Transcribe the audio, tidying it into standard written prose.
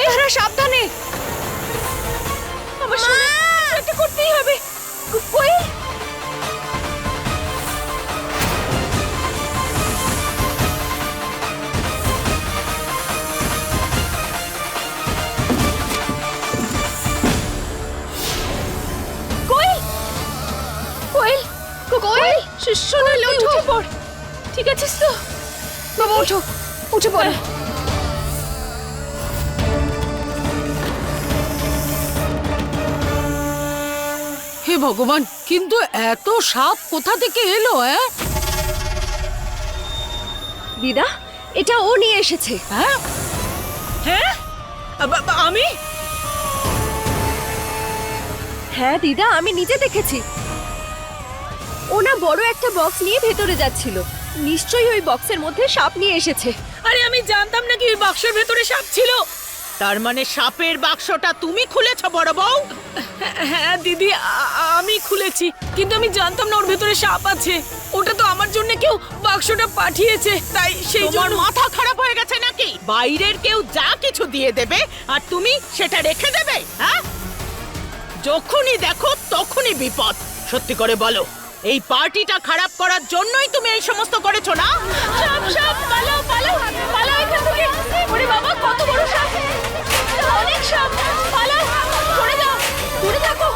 চেহারা সাবধানে। আমার সোনা, এটা করতেই হবে। কোয়েল, কোয়েল, কোয়েল, কোয়েল, সোনা উঠে পড়। ঠিক আছিস তো? বাবা ওঠো, উঠে পড়ো। হে ভগবান, কিন্তু এত সাপ কোথা থেকে এলো? দিদা, এটা ও নিয়ে এসেছে। হ্যাঁ হ্যাঁ, আমি হ্যাঁ দিদা, আমি নিজে দেখেছি। ওনা বড় একটা বক্স নিয়ে ভেতরে যাচ্ছিল। নিশ্চয়ই ওই বক্সের মধ্যে সাপ নিয়ে এসেছে। আরে আমি জানতাম না কি ওই বাক্সের ভেতরে সাপ ছিল। তার মানে সাপের বাক্সটা তুমি খুলেছ বড় বউ? হ্যাঁ দিদি, আমি খুলেছি, কিন্তু আমি জানতাম না ওর ভেতরে সাপ আছে। ওটা তো আমার জন্য কেউ বাক্সটা পাঠিয়েছে, তাই সেই তোমার জন্য। মাথা খারাপ হয়ে গেছে নাকি? বাইরের কেউ যা কিছু দিয়ে দেবে আর তুমি সেটা রেখে দেবে? হ্যাঁ, যখনই দেখো তখনই বিপদ। সত্যি করে বলো, এই পার্টিটা খারাপ করার জন্যই তুমি এই সমস্ত করেছো না? সাপ, সাপ, পালাও, পালাও, পালাও এখান থেকে। ওরে বাবা, কত বড় সাপ! অনেক সাপ! পালাও, সরে যাও, দূরে থাকো।